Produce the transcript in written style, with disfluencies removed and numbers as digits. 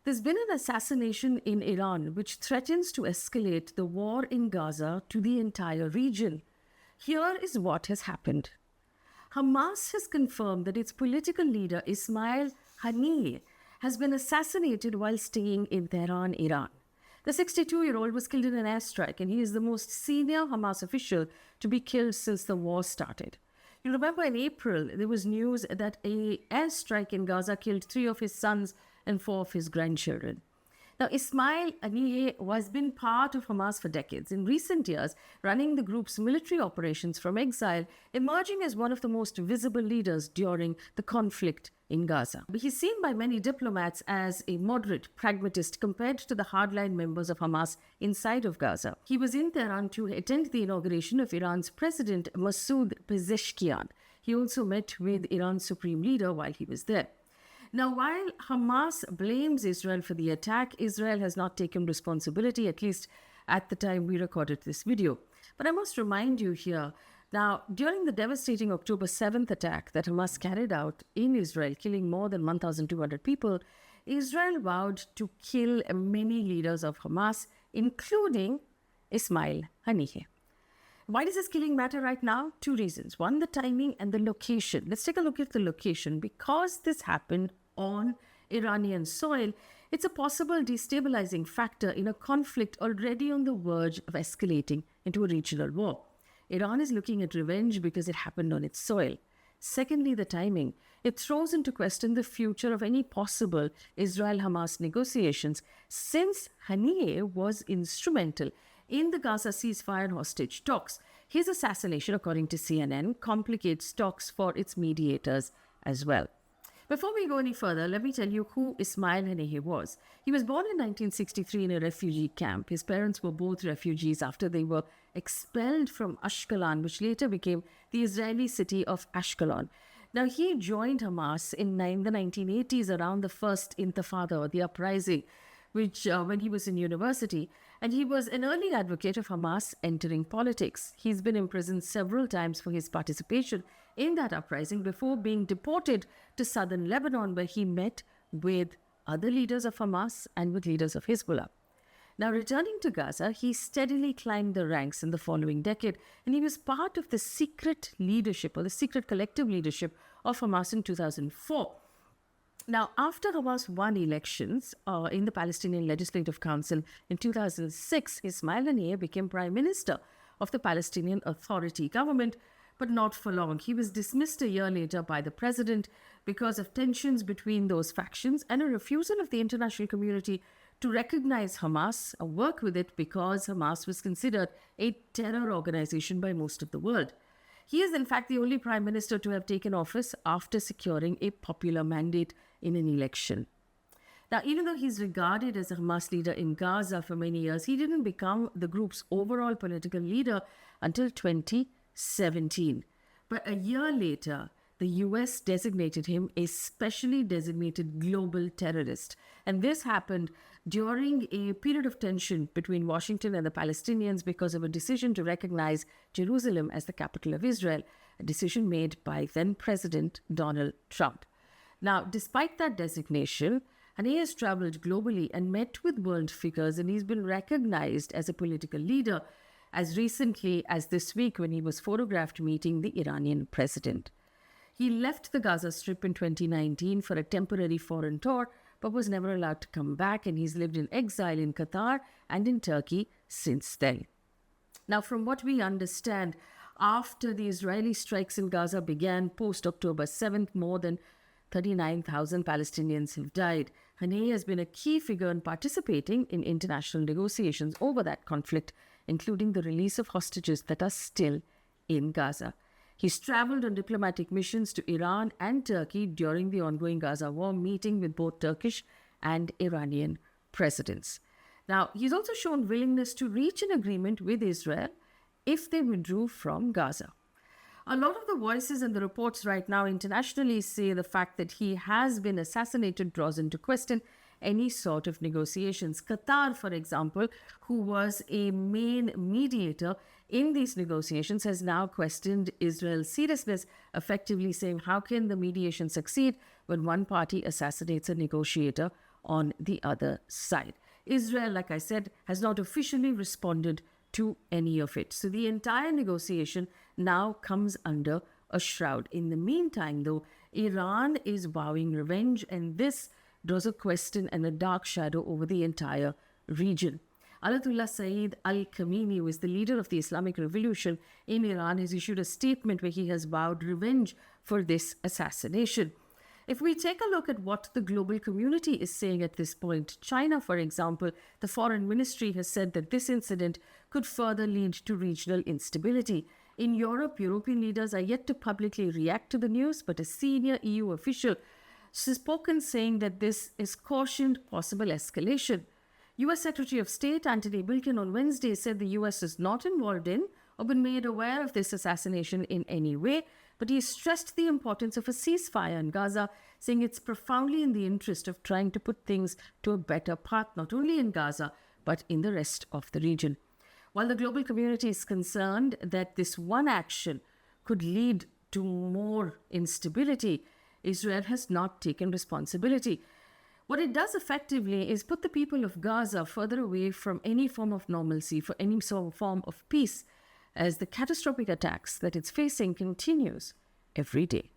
There's been an assassination in Iran which threatens to escalate the war in Gaza to the entire region. Here is what has happened. Hamas has confirmed that its political leader Ismail Haniyeh has been assassinated while staying in Tehran, Iran. The 62-year-old was killed in an airstrike, and he is the most senior Hamas official to be killed since the war started. You remember in April, there was news that an airstrike in Gaza killed 3 of his sons and 4 of his grandchildren. Now, Ismail Haniyeh has been part of Hamas for decades. In recent years, running the group's military operations from exile, emerging as one of the most visible leaders during the conflict in Gaza. He's seen by many diplomats as a moderate pragmatist compared to the hardline members of Hamas inside of Gaza. He was in Tehran to attend the inauguration of Iran's President Masoud Pezeshkian. He also met with Iran's supreme leader while he was there. Now, while Hamas blames Israel for the attack, Israel has not taken responsibility, at least at the time we recorded this video. But I must remind you here, now, during the devastating October 7th attack that Hamas carried out in Israel, killing more than 1,200 people, Israel vowed to kill many leaders of Hamas, including Ismail Haniyeh. Why does this killing matter right now? 2 reasons. One, the timing and the location. Let's take a look at the location. Because this happened on Iranian soil, it's a possible destabilizing factor in a conflict already on the verge of escalating into a regional war. Iran is looking at revenge because it happened on its soil. Secondly, the timing. It throws into question the future of any possible Israel-Hamas negotiations, since Haniyeh was instrumental in the Gaza ceasefire hostage talks. His assassination, according to CNN, complicates talks for its mediators as well. Before we go any further, let me tell you who Ismail Haniyeh was. He was born in 1963 in a refugee camp. His parents were both refugees after they were expelled from Ashkelon, which later became the Israeli city of Ashkelon. Now, he joined Hamas in the 1980s around the first Intifada, or the uprising, which when he was in university, and he was an early advocate of Hamas entering politics. He's been imprisoned several times for his participation in that uprising before being deported to southern Lebanon, where he met with other leaders of Hamas and with leaders of Hezbollah. Now, returning to Gaza, he steadily climbed the ranks in the following decade, and he was part of the secret leadership, or the secret collective leadership of Hamas in 2004. Now, after Hamas won elections in the Palestinian Legislative Council in 2006, Ismail Haniyeh became Prime Minister of the Palestinian Authority government, but not for long. He was dismissed a year later by the president because of tensions between those factions and a refusal of the international community to recognize Hamas or work with it, because Hamas was considered a terror organization by most of the world. He is, in fact, the only prime minister to have taken office after securing a popular mandate in an election. Now, even though he's regarded as a Hamas leader in Gaza for many years, he didn't become the group's overall political leader until 2017. But a year later, the US designated him a specially designated global terrorist. And this happened during a period of tension between Washington and the Palestinians because of a decision to recognize Jerusalem as the capital of Israel, a decision made by then-President Donald Trump. Now, despite that designation, Haniyeh has traveled globally and met with world figures, and he's been recognized as a political leader as recently as this week when he was photographed meeting the Iranian president. He left the Gaza Strip in 2019 for a temporary foreign tour, but was never allowed to come back, and he's lived in exile in Qatar and in Turkey since then. Now, from what we understand, after the Israeli strikes in Gaza began post-October 7th, more than 39,000 Palestinians have died. Haniyeh has been a key figure in participating in international negotiations over that conflict, including the release of hostages that are still in Gaza. He's traveled on diplomatic missions to Iran and Turkey during the ongoing Gaza war, meeting with both Turkish and Iranian presidents. Now, he's also shown willingness to reach an agreement with Israel if they withdrew from Gaza. A lot of the voices and the reports right now internationally say the fact that he has been assassinated draws into question any sort of negotiations. Qatar, for example, who was a main mediator in these negotiations, has now questioned Israel's seriousness, effectively saying, how can the mediation succeed when one party assassinates a negotiator on the other side. Israel, like I said, has not officially responded to any of it. So the entire negotiation now comes under a shroud. In the meantime, though, Iran is vowing revenge, and this draws a question and a dark shadow over the entire region. Ayatollah Sayyid al-Khamenei, who is the leader of the Islamic Revolution in Iran, has issued a statement where he has vowed revenge for this assassination. If we take a look at what the global community is saying at this point, China, for example, the foreign ministry has said that this incident could further lead to regional instability. In Europe, European leaders are yet to publicly react to the news, but a senior EU official has spoken saying that this is cautioned possible escalation. U.S. Secretary of State Antony Blinken on Wednesday said the U.S. is not involved in or been made aware of this assassination in any way, but he stressed the importance of a ceasefire in Gaza, saying it's profoundly in the interest of trying to put things to a better path, not only in Gaza, but in the rest of the region. While the global community is concerned that this one action could lead to more instability, Israel has not taken responsibility. What it does effectively is put the people of Gaza further away from any form of normalcy, for any sort of form of peace, as the catastrophic attacks that it's facing continues every day.